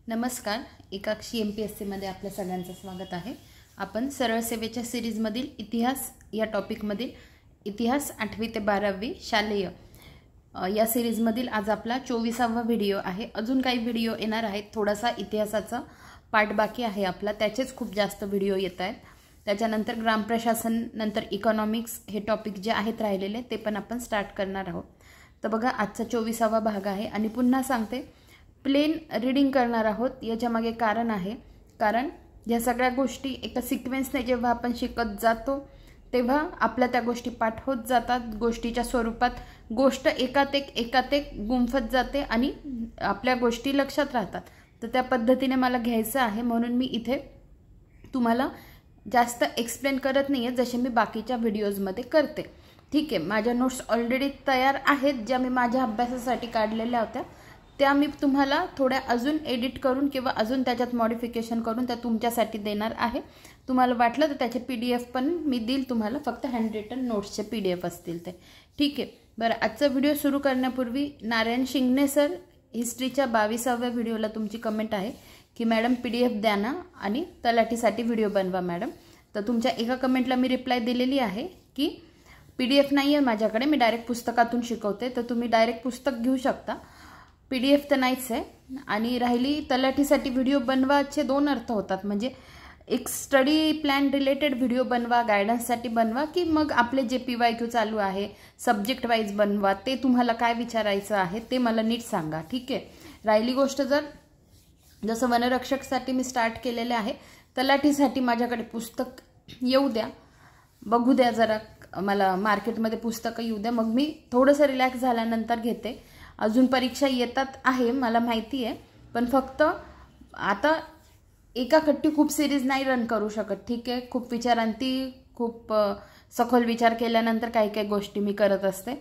नमस्कार, एकाक्षी MPSC मध्ये आपल्या सगळ्यांचं स्वागत आहे। आपण सरळ सेवेच्या सीरीजमधील इतिहास या टॉपिकमधील इतिहास 8वी ते 12वी शालेय या सीरीजमधील आज आपला 24वा व्हिडिओ आहे। अजून काही व्हिडिओ येणार आहेत, थोडासा इतिहासाचा पार्ट बाकी आहे आपला, त्याचेच खूप जास्त व्हिडिओ येत आहेत। त्याच्यानंतर ग्राम प्रशासन, नंतर इकॉनॉमिक्स हे टॉपिक जे आहेत राहिलेले ते पण आपण स्टार्ट करणार आहोत। तर बघा, आजचा 24वा भाग आहे आणि पुन्हा सांगते, प्लेन रीडिंग करणार आहोत। याच्या मागे कारण आहे, कारण या सगळ्या गोष्टी एका सिक्वेन्सने जेव्हा आपण शिकत जातो तेव्हा आपल्या त्या गोष्टी पाठ होत जातात। गोष्टीच्या स्वरूपात गोष्ट एकात एक गुंफत जाते आणि आपल्या गोष्टी लक्षात राहतात। तर त्या पद्धतीने मला घ्यायचं आहे, म्हणून मी इथे तुम्हाला जास्त एक्सप्लेन करत नाहीये जसे मी बाकीच्या व्हिडिओजमध्ये करते। ठीक आहे, माझ्या नोट्स ऑलरेडी तयार आहेत, ज्या मी माझ्या अभ्यासासाठी काढलेल्या होत्या, त्या मी तुम्हाला थोड्या अजून एडिट करून किंवा अजून त्याच्यात मॉडिफिकेशन करून त्या तुमच्यासाठी देणार आहे। तुम्हाला वाटलं तर त्याचे PDF पण मी देईल तुम्हाला, फक्त हँड रिटन नोट्सचे PDF असतील ते। ठीक आहे, बरं, आजचा व्हिडिओ सुरू करण्यापूर्वी नारायण शिंगणे सर हिस्ट्रीच्या 22व्या व्हिडिओला तुमची कमेंट आहे की मॅडम PDF द्या ना आणि तलाठीसाठी व्हिडिओ बनवा मॅडम। तर तुमच्या एका कमेंटला मी रिप्लाय दिलेली आहे की PDF नाही आहे माझ्याकडे, मी डायरेक्ट पुस्तकातून शिकवते, तर तुम्ही डायरेक्ट पुस्तक घेऊ शकता, PDF तर नाहीच आहे। आणि राहिली तलाठीसाठी व्हिडिओ बनवाचे दोन अर्थ होतात, म्हणजे एक स्टडी प्लॅन रिलेटेड व्हिडिओ बनवा, गायडन्ससाठी बनवा, की मग आपले जे PYQ चालू आहे सब्जेक्ट वाईज बनवा, ते तुम्हाला काय विचारायचं आहे ते मला नीट सांगा। ठीक आहे, राहिली गोष्ट, जसं वनरक्षकसाठी मी स्टार्ट केलेले आहे, तलाठीसाठी माझ्याकडे पुस्तक येऊ द्या, बघू द्या जरा, मला मार्केटमध्ये पुस्तकं येऊ द्या, मग मी थोडंसं रिलॅक्स झाल्यानंतर घेते। अजून परीक्षा येतात आहे मला माहिती आहे, पण फक्त आता एका खट्टी खूप सिरीज नाही रन करू शकत। ठीक आहे, खूप विचारांती, खूप सखोल विचार केल्यानंतर काही काही गोष्टी मी करत असते।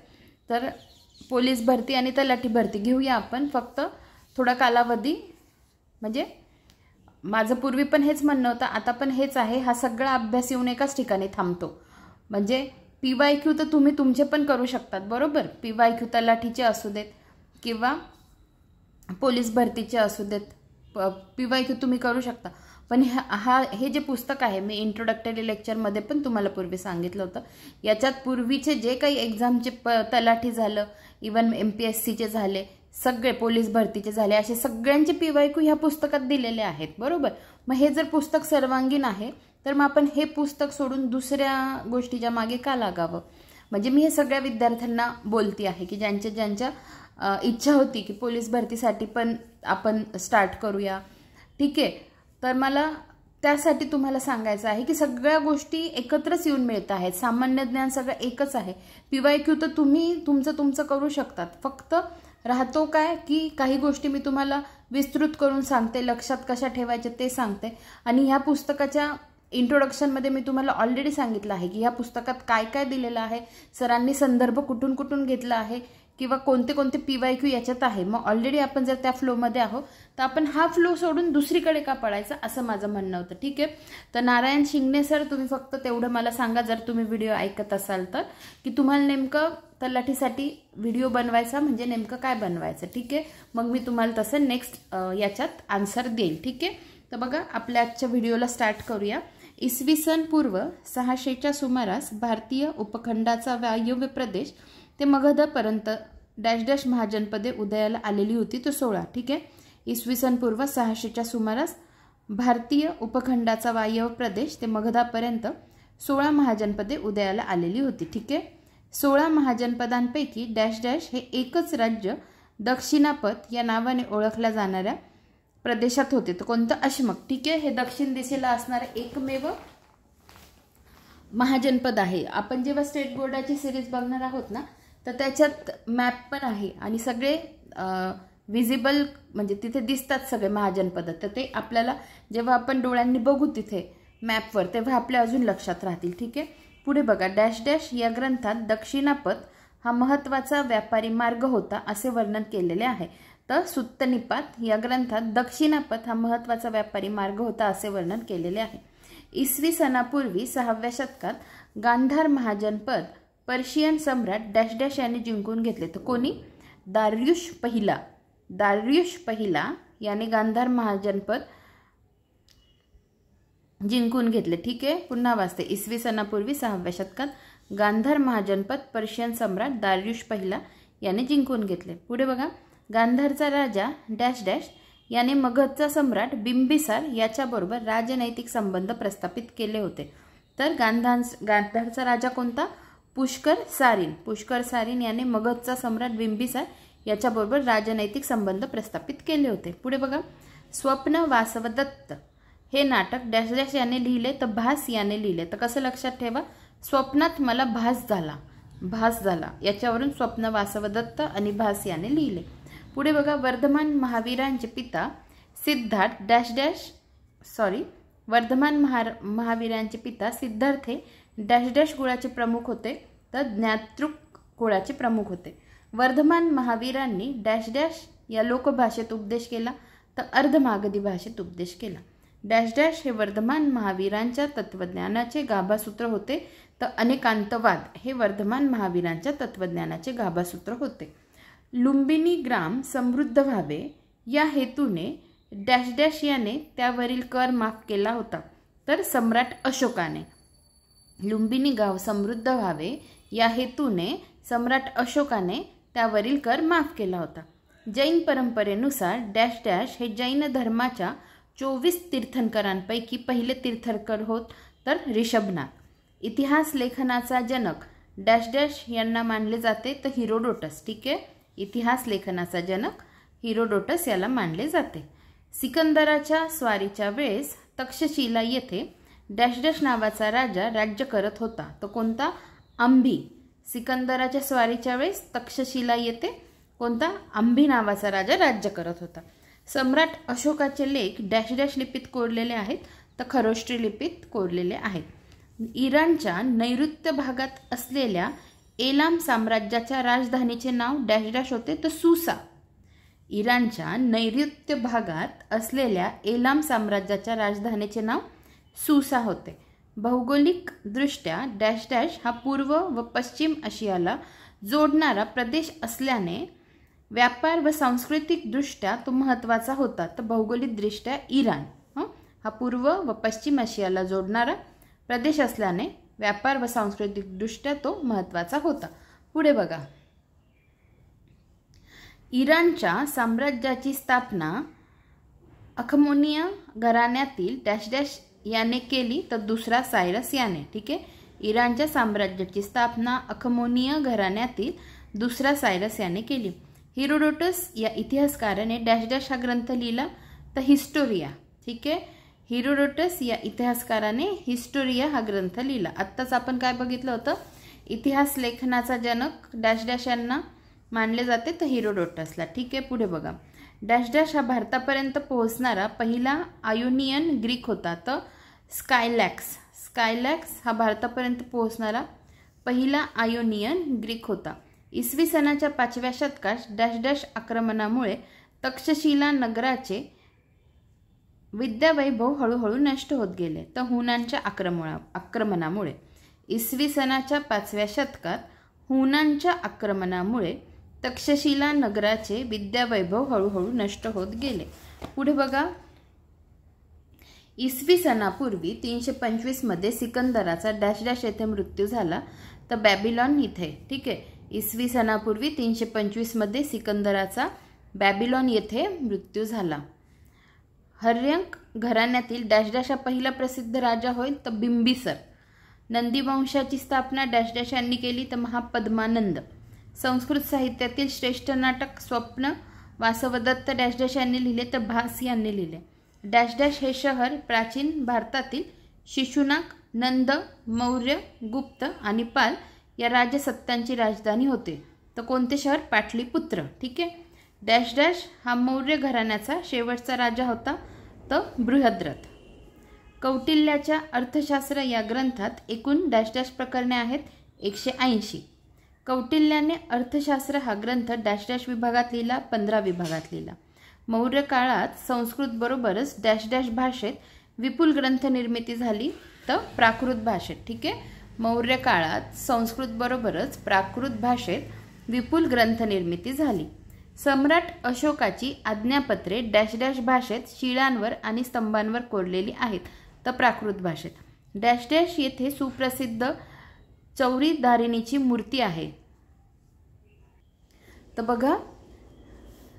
तर पोलीस भरती आणि तलाठी भरती घेऊया आपण, फक्त थोडा कालावधी, म्हणजे माझं पूर्वी पण हेच म्हणणं होतं, आता पण हेच आहे, हा सगळा अभ्यास येऊन एकाच ठिकाणी थांबतो। म्हणजे PYQ तर तुम्ही तुमचे पण करू शकतात, बरोबर, PYQ तलाठीचे असू देत किंवा पोलीस भरतीचे असू देत, PYQ तुम्ही करू शकता। पण हे जे पुस्तक आहे, मी इंट्रोडक्टरी लेक्चरमध्ये पण तुम्हाला पूर्वी सांगितलं होतं, याच्यात पूर्वीचे जे काही एक्झामचे तलाठी झालं, इवन MPSCचे झाले, सगळे पोलीस भरतीचे झाले, असे सगळ्यांचे PYQ ह्या पुस्तकात दिलेले आहेत, बरोबर। मग हे जर पुस्तक सर्वांगीण आहे तर मग आपण हे पुस्तक सोडून दुसऱ्या गोष्टीच्या मागे का लागावं? म्हणजे मी हे सगळ्या विद्यार्थ्यांना बोलती आहे की ज्यांच्या इच्छा होती की पोलीस भरतीसाठी पण आपण स्टार्ट करूया। ठीक आहे, तर मला त्यासाठी तुम्हाला सांगायचं आहे की सगळ्या गोष्टी एकत्रच येऊन मिळत आहेत, सामान्य ज्ञान सगळं एकच आहे। PYQ तर तुम्ही तुमचं करू शकतात, फक्त राहतो काय की काही गोष्टी मी तुम्हाला विस्तृत करून सांगते, लक्षात कशा ठेवायचे ते सांगते। आणि ह्या पुस्तकाच्या इंट्रोडक्शनमध्ये मी तुम्हाला ऑलरेडी सांगितलं आहे की ह्या पुस्तकात काय काय दिलेलं आहे, सरांनी संदर्भ कुठून कुठून घेतला आहे किंवा कोणते कोणते PYQ याच्यात आहे। मग ऑलरेडी आपण जर त्या फ्लोमध्ये आहोत तर आपण हा फ्लो सोडून दुसरीकडे का पडायचं, असं माझं म्हणणं होतं। ठीक आहे, तर नारायण शिंगणे सर, तुम्ही फक्त तेवढं मला सांगा, जर तुम्ही व्हिडिओ ऐकत असाल तर, की तुम्हाला नेमकं तलाठीसाठी व्हिडिओ बनवायचा म्हणजे नेमकं काय बनवायचं। ठीक आहे, मग मी तुम्हाला तसं नेक्स्ट याच्यात आन्सर देईल। ठीक आहे, तर बघा, आपल्या आजच्या व्हिडिओला स्टार्ट करूया। इसवी पूर्व 600च्या सुमारास भारतीय उपखंडाचा वायव्य प्रदेश ते मगधपर्यंत डॅश डॅश महाजनपदे उदयाला आलेली होती, तो 16। ठीक आहे, इसवी पूर्व 600च्या सुमारास भारतीय उपखंडाचा वायव्य प्रदेश ते मगधापर्यंत 16 महाजनपदे उदयाला आलेली होती। ठीक आहे, 16 महाजनपदांपैकी डॅश डॅश हे एकच राज्य दक्षिणापथ या नावाने ओळखल्या जाणाऱ्या प्रदेशात होते, तर कोणतं? अशमक। ठीक आहे, हे दक्षिण दिशेला असणारे एकमेव महाजनपद आहे। आपण जेव्हा स्टेट बोर्डाची सिरीज बघणार आहोत ना, तर त्याच्यात मॅप पण आहे आणि सगळे विजिबल, म्हणजे तिथे दिसतात सगळे महाजनपद, तर ते आपल्याला जेव्हा आपण डोळ्यांनी बघू तिथे मॅपवर तेव्हा आपल्या अजून लक्षात राहतील। ठीक आहे, पुढे बघा, डॅश डॅश या ग्रंथात दक्षिणापथ हा महत्त्वाचा व्यापारी मार्ग होता असे वर्णन केलेले आहे। तर सुत्तनिपात या ग्रंथात दक्षिणापथ हा महत्त्वाचा व्यापारी मार्ग होता असे वर्णन केलेले आहे। इसवी सनापूर्वी 6व्या शतकात गांधार महाजनपद पर्शियन सम्राट डॅश डॅश यांनी जिंकून घेतले, तर कोणी? दारियुश पहिला याने गांधार महाजनपद जिंकून घेतले। ठीक आहे, पुन्हा वाचते। इसवी सनापूर्वी 6व्या शतकात गांधार महाजनपद पर्शियन सम्राट दारियुश पहिला याने जिंकून घेतले। पुढे बघा, गांधारचा राजा डॅश डॅश याने मगधचा सम्राट बिंबिसार याच्याबरोबर राजनैतिक संबंध प्रस्थापित केले होते। तर गांधारचा राजा कोणता? पुष्कर सारिन याने मगधचा सम्राट बिंबिसार याच्याबरोबर राजनैतिक संबंध प्रस्थापित केले होते। पुढे बघा, स्वप्न वासवदत्त हे नाटक डॅश डॅश याने लिहिले तर भास याने लिहिले। तर कसं लक्षात ठेवा, स्वप्नात मला भास झाला याच्यावरून स्वप्न वासवदत्त आणि भास याने लिहिले। पुढे बघा, वर्धमान महावीरांचे पिता सिद्धार्थ डॅश डॅश महावीरांचे पिता सिद्धार्थ हे डॅश डॅश कुळाचे प्रमुख होते, तर ज्ञातृक कुळाचे प्रमुख होते। वर्धमान महावीरांनी डॅश डॅश या लोकभाषेत उपदेश केला, तर अर्धमागधी भाषेत उपदेश केला। डॅश डॅश हे वर्धमान महावीरांच्या तत्वज्ञानाचे गाभासूत्र होते, तर अनेकांतवाद हे वर्धमान महावीरांच्या तत्वज्ञानाचे गाभासूत्र होते। लुंबिनी ग्राम समृद्ध व्हावे या हेतूने डॅश डॅश याने त्यावरील कर माफ केला होता, तर सम्राट अशोकाने। लुंबिनी गाव समृद्ध व्हावे या हेतूने सम्राट अशोकाने त्यावरील कर माफ केला होता। जैन परंपरेनुसार डॅश डॅश हे जैन धर्माच्या 24 तीर्थंकरांपैकी पहिले तीर्थंकर होत, तर ऋषभनाथ। इतिहास लेखनाचा जनक डॅश डॅश यांना मानले जाते, तर हिरोडोटस। ठीक आहे, इतिहास लेखनाचा जनक हिरोडोटस याला मानले जाते। सिकंदराच्या स्वारीच्या वेळेस तक्षशिला येथे डॅश डॅश नावाचा राजा राज्य करत होता, तो कोणता? अंभी। सिकंदराच्या स्वारीच्या वेळेस तक्षशिला येथे कोणता? अंभी नावाचा राजा राज्य करत होता। सम्राट अशोकाचे लेख डॅश डॅश लिपीत कोरलेले आहेत, तर खरोष्टी लिपीत कोरलेले आहेत। इराणच्या नैऋत्य भागात असलेल्या एलाम साम्राज्याच्या राजधानीचे नाव डॅश डॅश होते, तर सुसा। इराणच्या नैऋत्य भागात असलेल्या एलाम साम्राज्याच्या राजधानीचे नाव सुसा होते। भौगोलिक दृष्ट्या डॅश डॅश हा पूर्व व पश्चिम आशियाला जोडणारा प्रदेश असल्याने व्यापार व सांस्कृतिक दृष्ट्या तो महत्त्वाचा होता, तर भौगोलिक दृष्ट्या इराण हा पूर्व व पश्चिम आशियाला जोडणारा प्रदेश असल्याने व्यापार व सांस्कृतिक दृष्ट्या तो महत्त्वाचा होता। पुढे बघा, इराणच्या साम्राज्याची स्थापना अखमोनिया घराण्यातील डॅश डॅश याने केली, तर दुसरा सायरस याने। ठीक आहे, इराणच्या साम्राज्याची स्थापना अखमोनिया घराण्यातील दुसरा सायरस याने केली। हिरोडोटस या इतिहासकाराने डॅश डॅश हा ग्रंथ लिहिला, तर हिस्टोरिया। ठीक आहे, हिरोडोटस या इतिहासकाराने हिस्टोरिया हा ग्रंथ लिहिला। आत्ताच आपण काय बघितलं होतं, इतिहास लेखनाचा जनक डॅश डॅश यांना मानले जाते, तर हिरोडोटसला। ठीक आहे, पुढे बघा, डॅश डॅश हा भारतापर्यंत पोहोचणारा पहिला आयोनियन ग्रीक होता, तर स्कायलॅक्स हा भारतापर्यंत पोहोचणारा पहिला आयोनियन ग्रीक होता। इसवी सनाच्या 5व्या शतकात डॅश डॅश आक्रमणामुळे तक्षशिला नगराचे विद्यावैभव हळूहळू नष्ट होत गेले, तर हुनांच्या आक्रमणामुळे इसवी सनाच्या 5व्या शतकात हुनांच्या आक्रमणामुळे तक्षशिला नगराचे विद्यावैभव हळूहळू नष्ट होत गेले। पुढे बघा, इसवी सनापूर्वी 325 मध्ये सिकंदराचा डॅश डॅश येथे मृत्यू झाला, तर बॅबिलॉन इथे। ठीक आहे, इसवी सनापूर्वी 325 मध्ये सिकंदराचा बॅबिलॉन येथे मृत्यू झाला। हर्यंक घराण्यातील डॅश डॅश हा पहिला प्रसिद्ध राजा होईल, तर बिंबिसर। नंदी वंशाची स्थापना डॅश डॅश यांनी केली, तर महापद्मानंद। संस्कृत साहित्यातील श्रेष्ठ नाटक स्वप्न वासवदत्त डॅश डॅश यांनी लिहिले, तर भास यांनी लिहिले। डॅश डॅश हे शहर प्राचीन भारतातील शिशुनाग, नंद, मौर्य, गुप्त आणि पाल या राजसत्तांची राजधानी होते, तर कोणते शहर? पाटलीपुत्र। ठीक आहे, डॅश डॅश हा मौर्य घराण्याचा शेवटचा राजा होता, तर बृहद्रथ। कौटिल्याच्या अर्थशास्त्र या ग्रंथात एकूण डॅश डॅश प्रकरणे आहेत 180। कौटिल्याने अर्थशास्त्र हा ग्रंथ डॅश डॅश विभागात लिहिला, 15 विभागात लिहिला। मौर्य काळात संस्कृत बरोबरच डॅश डॅश भाषेत विपुल ग्रंथ निर्मिती झाली, तर प्राकृत भाषेत। ठीक आहे, मौर्य काळात संस्कृत बरोबरच प्राकृत भाषेत विपुल ग्रंथ निर्मिती झाली। सम्राट अशोकाची आज्ञापत्रे डॅश डॅश भाषेत शिळांवर आणि स्तंभांवर कोरलेली आहेत, तर प्राकृत भाषेत. डॅश डॅश येथे सुप्रसिद्ध चौरीधारिणीची मूर्ती आहे. तर बघा,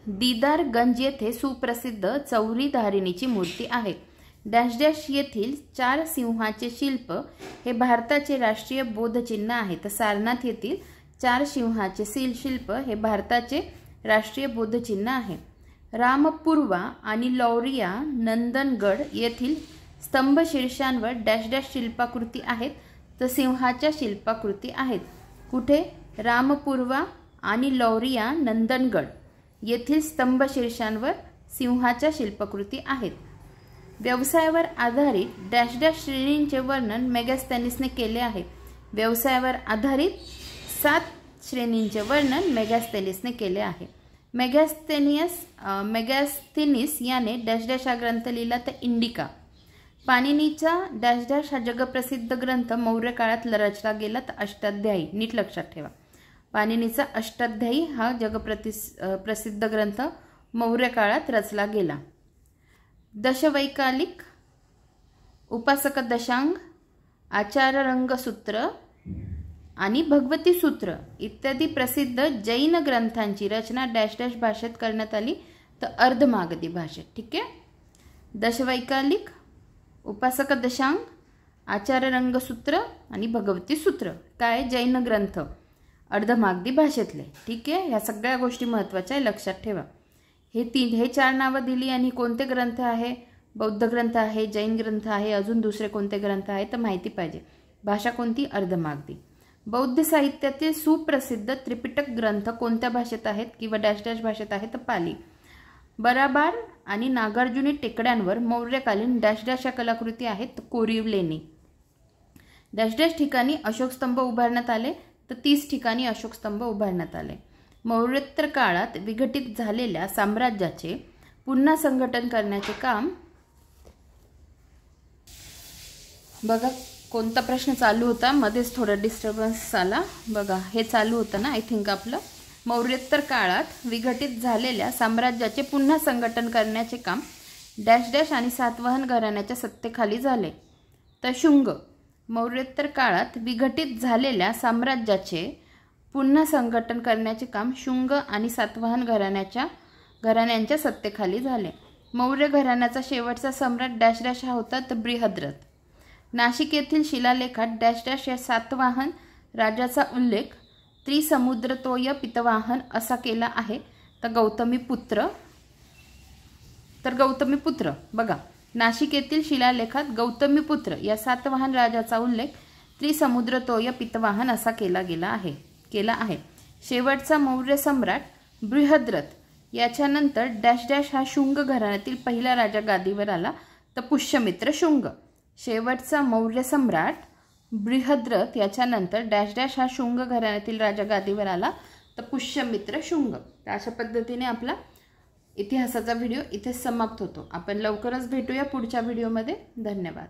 दीदारगंज येथे सुप्रसिद्ध चौरीधारिणीची मूर्ती आहे. डॅश डॅश येथील 4 सिंहाचे शिल्प हे भारताचे राष्ट्रीय बोधचिन्ह आहे. तर सारनाथ येथील 4 सिंहाचे शिल्प हे भारताचे राष्ट्रीय बोधचिन्ह आहे. रामपूर्वा आणि लौरिया नंदनगड येथील स्तंभ शीर्षांवर डॅश डॅश शिल्पाकृती आहेत, तर सिंहाच्या शिल्पाकृती आहेत. कुठे? रामपूर्वा आणि लौरिया नंदनगड येथील स्तंभ शीर्षांवर सिंहाच्या शिल्पाकृती आहेत. व्यवसायावर आधारित डॅश डॅश श्रेणींचे वर्णन मेगॅस्थेनिसने केले आहे. व्यवसायावर आधारित 7 श्रेणींचे वर्णन मेगॅस्थेनिसने केले आहे. मेगॅस्थेनिस याने डॅश डॅश हा ग्रंथ लिहिला, तर इंडिका. पाणिनीचा डॅश डॅश हा जगप्रसिद्ध ग्रंथ मौर्य काळात रचला गेला, तर अष्टाध्यायी. नीट लक्षात ठेवा, पाणिनीचा अष्टाध्यायी हा प्रसिद्ध ग्रंथ मौर्य काळात रचला गेला. दशवैकालिक, उपासक दशांग, आचाररंगसूत्र आणि भगवती सूत्र इत्यादी प्रसिद्ध जैन ग्रंथांची रचना डॅश डॅश भाषेत करण्यात आली, तर अर्धमागधी भाषेत. ठीक आहे. दशवैकालिक, उपासक दशांग, आचाररंगसूत्र आणि भगवती सूत्र काय? जैन ग्रंथ अर्धमागधी भाषेतले. ठीक आहे. ह्या सगळ्या गोष्टी महत्त्वाच्या आहे, लक्षात ठेवा. हे 4 नावं दिली आणि कोणते ग्रंथ आहे? बौद्ध ग्रंथ आहे, जैन ग्रंथ आहे, अजून दुसरे कोणते ग्रंथ आहे तर माहिती पाहिजे. भाषा कोणती? अर्धमागधी. बौद्ध साहित्यातील सुप्रसिद्ध त्रिपिटक ग्रंथ कोणत्या भाषेत आहेत किंवा डॅश डॅश भाषेत आहेत? तर पाली. बराबार आणि नागार्जुनी टेकड्यांवर मौर्यकालीन डॅश डॅश या कलाकृती आहेत, तर कोरीव लेणी. डॅश डॅश ठिकाणी अशोक स्तंभ उभारण्यात आले, तर 30 ठिकाणी अशोक स्तंभ उभारण्यात आले. मौर्योत्तर काळात विघटित झालेल्या साम्राज्याचे पुन्हा संघटन करण्याचे काम. बघा कोणता प्रश्न चालू होता, मध्येच थोडा डिस्टर्बन्स आला. बघा हे चालू होतं ना, आय थिंक आपलं मौर्योत्तर काळात विघटित झालेल्या साम्राज्याचे पुन्हा संघटन करण्याचे काम डॅश डॅश आणि सातवाहन घराण्याच्या सत्तेखाली झाले, तर शुंग. मौर्योत्तर काळात विघटित झालेल्या साम्राज्याचे पुन्हा संघटन करण्याचे काम शुंग आणि सातवाहन घराण्यांच्या सत्तेखाली झाले. मौर्य घराण्याचा शेवटचा सम्राट डॅश डॅश हा होता, तर बृहद्रथ. नाशिक येथील शिलालेखात डॅश डॅश या सातवाहन राजाचा उल्लेख त्रिसमुद्रतोय पितवाहन असा केला आहे, तर गौतमीपुत्र. बघा नाशिक येथील शिलालेखात गौतमीपुत्र या सातवाहन राजाचा उल्लेख त्रिसमुद्रतोय पितवाहन असा केला आहे. शेवटचा मौर्य सम्राट बृहद्रथ याच्यानंतर डॅश डॅश हा शुंग घराण्यातील पहिला राजा गादीवर आला, तर पुष्यमित्र शुंग. शेवटचा मौर्य सम्राट बृहद्रथ याच्यानंतर डॅश डॅश हा शुंग घराण्यातील राजा गादीवर आला, तर पुष्यमित्र शुंग. तर अशा पद्धतीने आपला इतिहासाचा व्हिडिओ इथे समाप्त होतो. आपण लवकरच भेटूया पुढच्या व्हिडिओमध्ये. धन्यवाद.